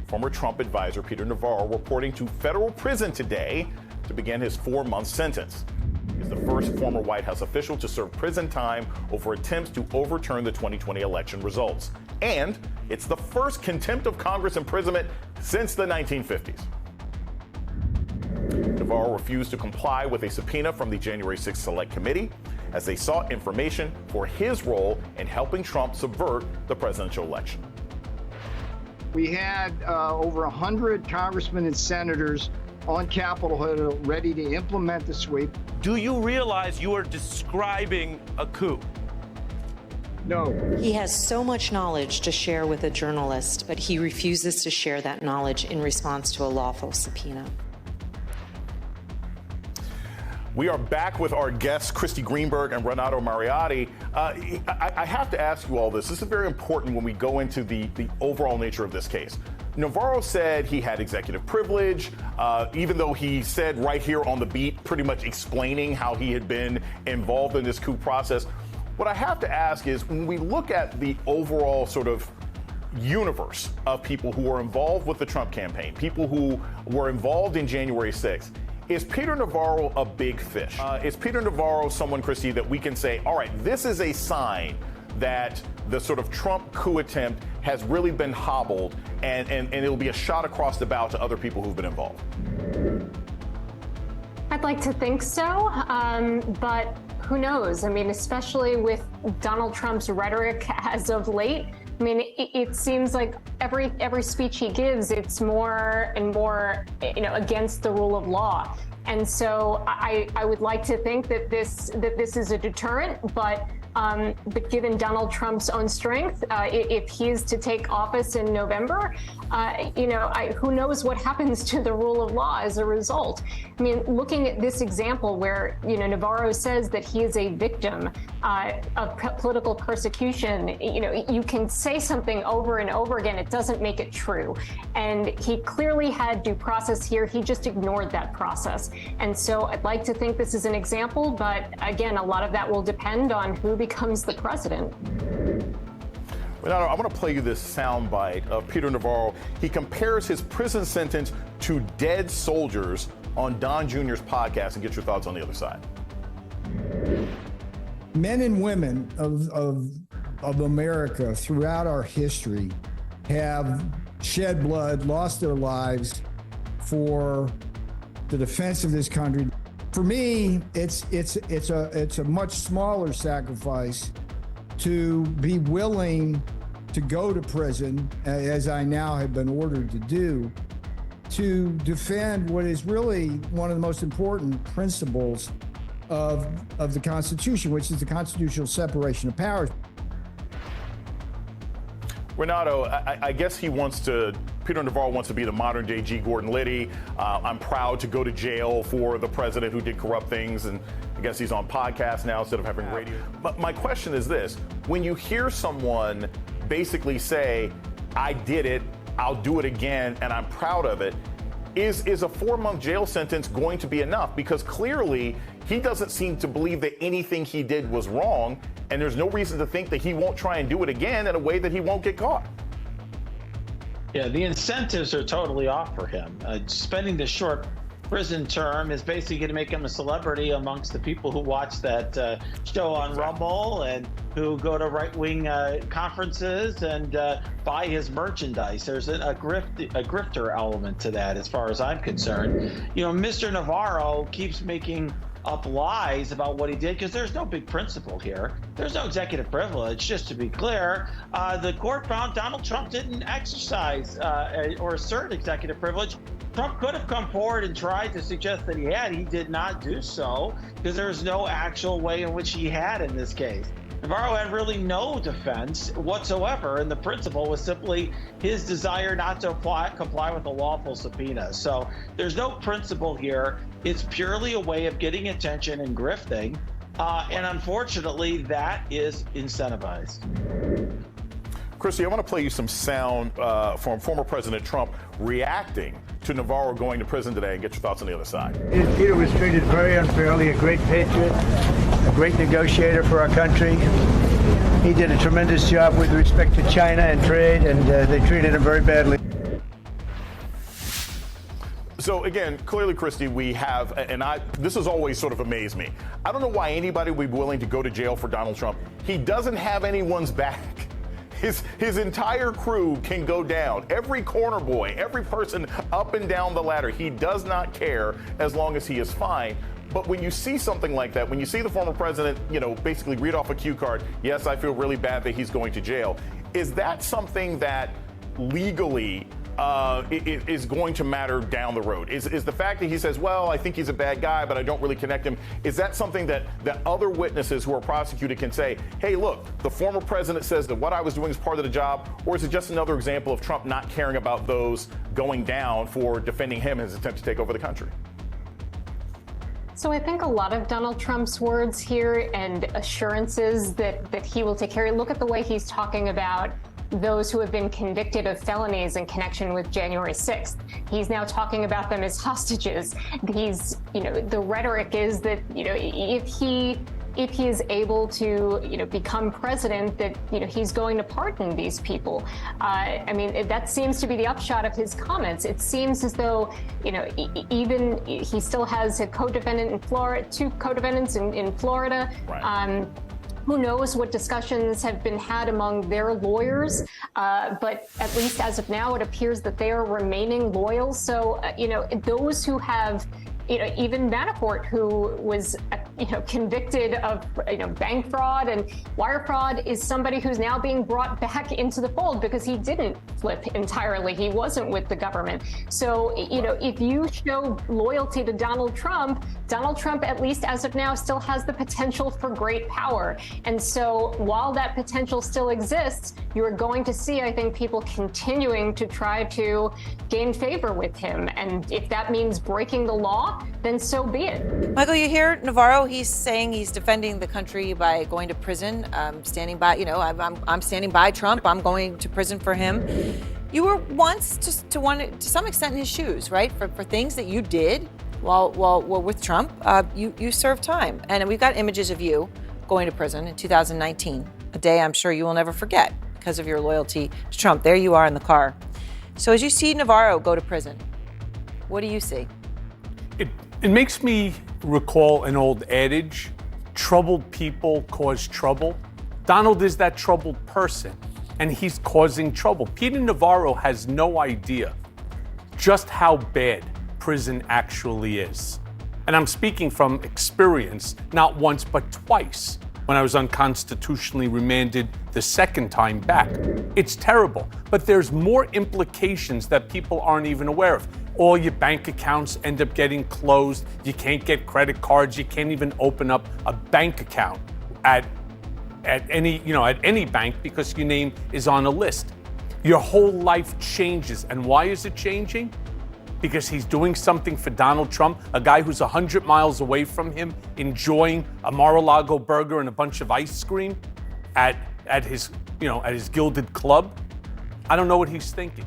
former Trump advisor Peter Navarro reporting to federal prison today to begin his 4-month sentence. He's the first former White House official to serve prison time over attempts to overturn the 2020 election results. And it's the first contempt of Congress imprisonment since the 1950s. Navarro refused to comply with a subpoena from the January 6th Select Committee as they sought information for his role in helping Trump subvert the presidential election. We had over 100 congressmen and senators on Capitol Hill ready to implement the sweep. Do you realize you are describing a coup? No. He has so much knowledge to share with a journalist, but he refuses to share that knowledge in response to a lawful subpoena. We are back with our guests, Christy Greenberg and Renato Mariotti. I have to ask you all this. This is very important when we go into the overall nature of this case. Navarro said he had executive privilege, even though he said right here on the beat, pretty much explaining how he had been involved in this coup process. What I have to ask is, when we look at the overall sort of universe of people who were involved with the Trump campaign, people who were involved in January 6th, is Peter Navarro a big fish? Is Peter Navarro someone, Christy, that we can say, all right, this is a sign that the sort of Trump coup attempt has really been hobbled and it'll be a shot across the bow to other people who've been involved? I'd like to think so, but who knows? I mean, especially with Donald Trump's rhetoric as of late, I mean, it seems like every speech he gives, it's more and more, against the rule of law. And so I would like to think that this is a deterrent, but given Donald Trump's own strength, if he is to take office in November, who knows what happens to the rule of law as a result. I mean, looking at this example where, Navarro says that he is a victim of political persecution, you can say something over and over again. It doesn't make it true. And he clearly had due process here. He just ignored that process. And so I'd like to think this is an example, but again, a lot of that will depend on who becomes the president. Renato, I want to play you this soundbite of Peter Navarro. He compares his prison sentence to dead soldiers on Don Jr.'s podcast, and get your thoughts on the other side. Men and women of America throughout our history have shed blood, lost their lives for the defense of this country. For me, it's a much smaller sacrifice to be willing to go to prison, as I now have been ordered to do, to defend what is really one of the most important principles of the Constitution, which is the constitutional separation of powers. Renato, I guess Peter Navarro wants to be the modern day G. Gordon Liddy. I'm proud to go to jail for the president who did corrupt things, and I guess he's on podcasts now instead of having radio. But my question is this: when you hear someone basically say, I did it, I'll do it again, and I'm proud of it, is a 4-month jail sentence going to be enough? Because clearly he doesn't seem to believe that anything he did was wrong, and there's no reason to think that he won't try and do it again in a way that he won't get caught. Yeah, the incentives are totally off for him. Spending the short prison term is basically going to make him a celebrity amongst the people who watch that show on Rumble and who go to right-wing conferences and buy his merchandise. There's a grifter element to that, as far as I'm concerned. Mr. Navarro keeps making up lies about what he did because there's no big principle here. There's no executive privilege, just to be clear. The court found Donald Trump didn't exercise or assert executive privilege. Trump could have come forward and tried to suggest that he had. He did not do so because there's no actual way in which he had in this case. Navarro had really no defense whatsoever, and the principle was simply his desire not to comply with a lawful subpoena. So there's no principle here. It's purely a way of getting attention and grifting, and unfortunately, that is incentivized. Christy, I want to play you some sound from former President Trump reacting to Navarro going to prison today, and get your thoughts on the other side. Peter was treated very unfairly, a great patriot, a great negotiator for our country. He did a tremendous job with respect to China and trade, and they treated him very badly. So again, clearly, Christy, we have, and this has always sort of amazed me. I don't know why anybody would be willing to go to jail for Donald Trump. He doesn't have anyone's back. His entire crew can go down. Every corner boy, every person up and down the ladder, he does not care as long as he is fine. But when you see something like that, when you see the former president, basically read off a cue card, yes, I feel really bad that he's going to jail. Is that something that legally is going to matter down the road? Is the fact that he says, well, I think he's a bad guy, but I don't really connect him, is that something that other witnesses who are prosecuted can say, hey, look, the former president says that what I was doing is part of the job, or is it just another example of Trump not caring about those going down for defending him in his attempt to take over the country? So I think a lot of Donald Trump's words here and assurances that he will take care. Look at the way he's talking about those who have been convicted of felonies in connection with January 6th. He's now talking about them as hostages. The rhetoric is that, if he is able to, become president, that, he's going to pardon these people. That seems to be the upshot of his comments. It seems as though, even he still has a co-defendant in Florida, two co-defendants in Florida. Right. Who knows what discussions have been had among their lawyers, but at least as of now, it appears that they are remaining loyal. So, those who have, even Manafort, who was, convicted of, bank fraud and wire fraud, is somebody who's now being brought back into the fold because he didn't flip entirely. He wasn't with the government. So, if you show loyalty to Donald Trump, at least as of now, still has the potential for great power. And so while that potential still exists, you are going to see, I think, people continuing to try to gain favor with him. And if that means breaking the law, then so be it. Michael, you hear Navarro? He's saying he's defending the country by going to prison, standing by, I'm standing by Trump. I'm going to prison for him. You were once, to some extent, in his shoes, right? For things that you did while with Trump, you served time. And we've got images of you going to prison in 2019, a day I'm sure you will never forget because of your loyalty to Trump. There you are in the car. So as you see Navarro go to prison, what do you see? It makes me recall an old adage, troubled people cause trouble. Donald is that troubled person, and he's causing trouble. Peter Navarro has no idea just how bad prison actually is. And I'm speaking from experience, not once but twice, when I was unconstitutionally remanded the second time back. It's terrible, but there's more implications that people aren't even aware of. All your bank accounts end up getting closed. You can't get credit cards. You can't even open up a bank account at any bank because your name is on a list. Your whole life changes. And why is it changing? Because he's doing something for Donald Trump, a guy who's 100 miles away from him, enjoying a Mar-a-Lago burger and a bunch of ice cream at his gilded club. I don't know what he's thinking.